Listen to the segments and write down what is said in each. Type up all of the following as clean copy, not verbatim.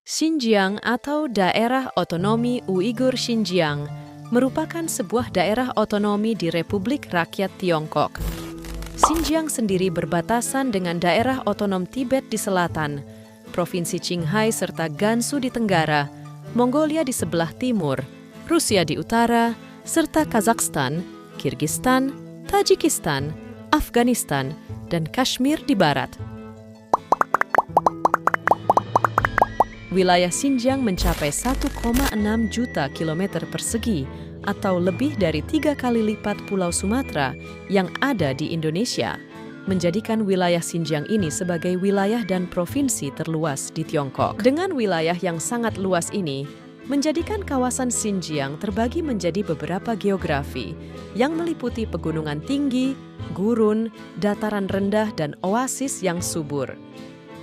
Xinjiang atau Daerah Otonomi Uighur Xinjiang merupakan sebuah daerah otonomi di Republik Rakyat Tiongkok. Xinjiang sendiri berbatasan dengan daerah otonom Tibet di selatan, Provinsi Qinghai serta Gansu di tenggara, Mongolia di sebelah timur, Rusia di utara, serta Kazakhstan, Kirgistan, Tajikistan, Afghanistan, dan Kashmir di barat. Wilayah Xinjiang mencapai 1,6 juta kilometer persegi atau lebih dari 3 kali lipat Pulau Sumatera yang ada di Indonesia, menjadikan wilayah Xinjiang ini sebagai wilayah dan provinsi terluas di Tiongkok. Dengan wilayah yang sangat luas ini, menjadikan kawasan Xinjiang terbagi menjadi beberapa geografi yang meliputi pegunungan tinggi, gurun, dataran rendah, dan oasis yang subur.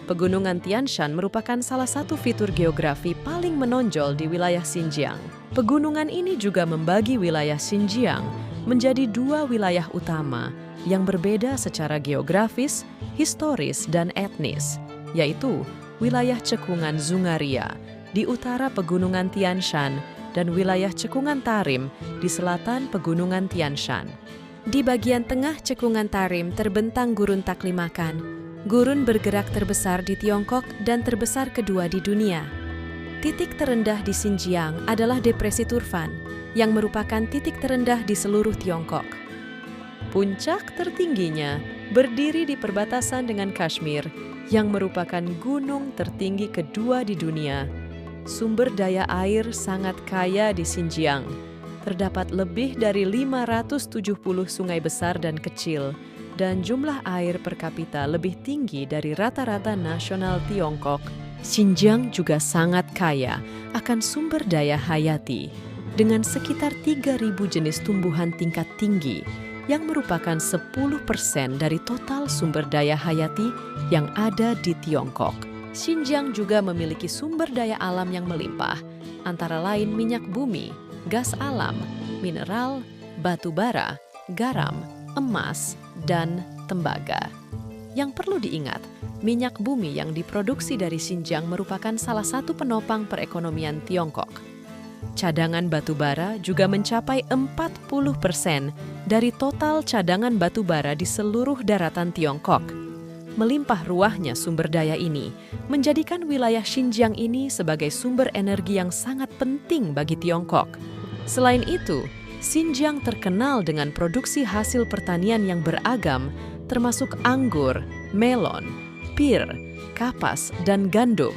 Pegunungan Tian Shan merupakan salah satu fitur geografi paling menonjol di wilayah Xinjiang. Pegunungan ini juga membagi wilayah Xinjiang menjadi dua wilayah utama yang berbeda secara geografis, historis, dan etnis, yaitu wilayah cekungan Zungaria di utara Pegunungan Tian Shan dan wilayah cekungan Tarim di selatan Pegunungan Tian Shan. Di bagian tengah cekungan Tarim terbentang Gurun Taklimakan, gurun bergerak terbesar di Tiongkok dan terbesar kedua di dunia. Titik terendah di Xinjiang adalah Depresi Turfan, yang merupakan titik terendah di seluruh Tiongkok. Puncak tertingginya berdiri di perbatasan dengan Kashmir, yang merupakan gunung tertinggi kedua di dunia. Sumber daya air sangat kaya di Xinjiang. Terdapat lebih dari 570 sungai besar dan kecil, dan jumlah air per kapita lebih tinggi dari rata-rata nasional Tiongkok. Xinjiang juga sangat kaya akan sumber daya hayati, dengan sekitar 3.000 jenis tumbuhan tingkat tinggi, yang merupakan 10% dari total sumber daya hayati yang ada di Tiongkok. Xinjiang juga memiliki sumber daya alam yang melimpah, antara lain minyak bumi, gas alam, mineral, batu bara, garam, emas, dan tembaga. Yang perlu diingat, minyak bumi yang diproduksi dari Xinjiang merupakan salah satu penopang perekonomian Tiongkok. Cadangan batu bara juga mencapai 40% dari total cadangan batu bara di seluruh daratan Tiongkok. Melimpah ruahnya sumber daya ini menjadikan wilayah Xinjiang ini sebagai sumber energi yang sangat penting bagi Tiongkok. Selain itu, Xinjiang terkenal dengan produksi hasil pertanian yang beragam, termasuk anggur, melon, pir, kapas, dan gandum.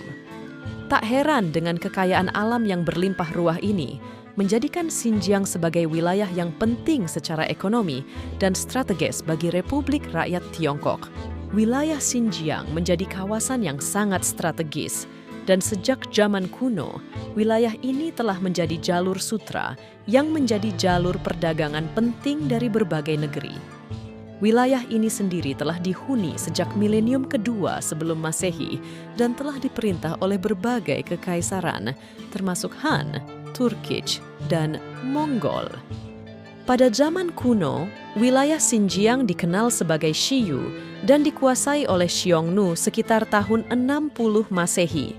Tak heran dengan kekayaan alam yang berlimpah ruah ini, menjadikan Xinjiang sebagai wilayah yang penting secara ekonomi dan strategis bagi Republik Rakyat Tiongkok. Wilayah Xinjiang menjadi kawasan yang sangat strategis, dan sejak zaman kuno, wilayah ini telah menjadi jalur sutra yang menjadi jalur perdagangan penting dari berbagai negeri. Wilayah ini sendiri telah dihuni sejak milenium kedua sebelum Masehi dan telah diperintah oleh berbagai kekaisaran, termasuk Han, Turkic, dan Mongol. Pada zaman kuno, wilayah Xinjiang dikenal sebagai Xiyu dan dikuasai oleh Xiongnu sekitar tahun 60 Masehi.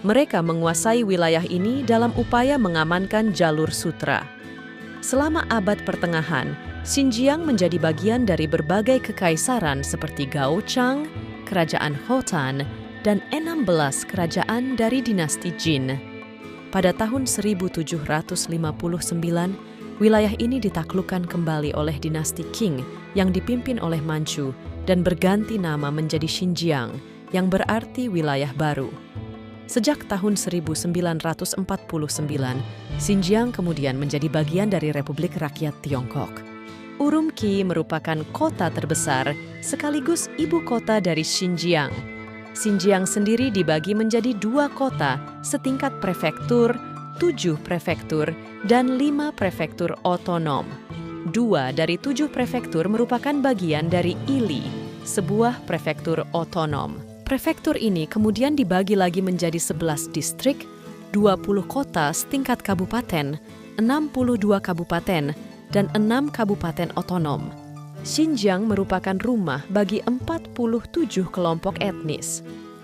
Mereka menguasai wilayah ini dalam upaya mengamankan jalur sutra. Selama abad pertengahan, Xinjiang menjadi bagian dari berbagai kekaisaran seperti Gao Chang, Kerajaan Khotan, dan 16 kerajaan dari dinasti Jin. Pada tahun 1759, wilayah ini ditaklukkan kembali oleh dinasti Qing yang dipimpin oleh Manchu dan berganti nama menjadi Xinjiang, yang berarti wilayah baru. Sejak tahun 1949, Xinjiang kemudian menjadi bagian dari Republik Rakyat Tiongkok. Urumqi merupakan kota terbesar sekaligus ibu kota dari Xinjiang. Xinjiang sendiri dibagi menjadi 2 kota setingkat prefektur, 7 prefektur, dan 5 prefektur otonom. 2 dari 7 prefektur merupakan bagian dari Ili, sebuah prefektur otonom. Prefektur ini kemudian dibagi lagi menjadi 11 distrik, 20 kota setingkat kabupaten, 62 kabupaten, dan 6 kabupaten otonom. Xinjiang merupakan rumah bagi 47 kelompok etnis.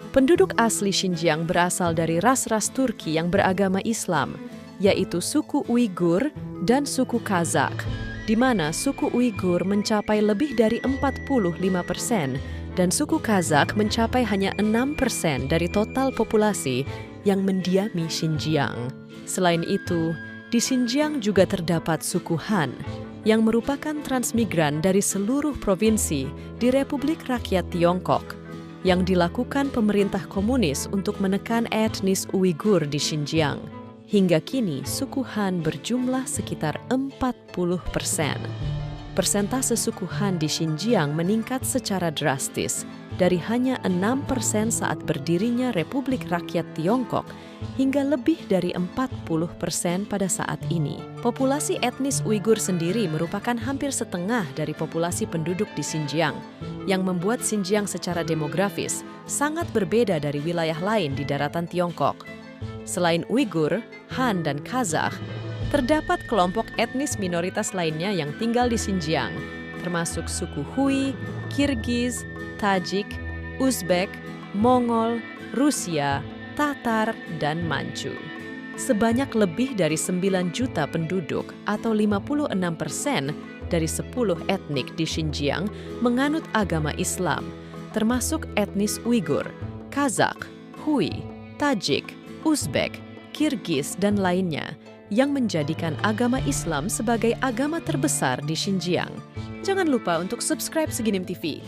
Penduduk asli Xinjiang berasal dari ras-ras Turki yang beragama Islam, yaitu suku Uighur dan suku Kazakh, di mana suku Uighur mencapai lebih dari 45% dan suku Kazakh mencapai hanya 6% dari total populasi yang mendiami Xinjiang. Selain itu, di Xinjiang juga terdapat suku Han, yang merupakan transmigran dari seluruh provinsi di Republik Rakyat Tiongkok, yang dilakukan pemerintah komunis untuk menekan etnis Uighur di Xinjiang. Hingga kini, suku Han berjumlah sekitar 40%. Persentase suku Han di Xinjiang meningkat secara drastis, dari hanya 6% saat berdirinya Republik Rakyat Tiongkok hingga lebih dari 40% pada saat ini. Populasi etnis Uighur sendiri merupakan hampir setengah dari populasi penduduk di Xinjiang, yang membuat Xinjiang secara demografis sangat berbeda dari wilayah lain di daratan Tiongkok. Selain Uighur, Han, dan Kazakh, terdapat kelompok etnis minoritas lainnya yang tinggal di Xinjiang, termasuk suku Hui, Kirgiz, Tajik, Uzbek, Mongol, Rusia, Tatar, dan Manchu. Sebanyak lebih dari 9 juta penduduk atau 56% dari 10 etnik di Xinjiang menganut agama Islam, termasuk etnis Uighur, Kazakh, Hui, Tajik, Uzbek, Kirgiz, dan lainnya, yang menjadikan agama Islam sebagai agama terbesar di Xinjiang. Jangan lupa untuk subscribe Seginim TV.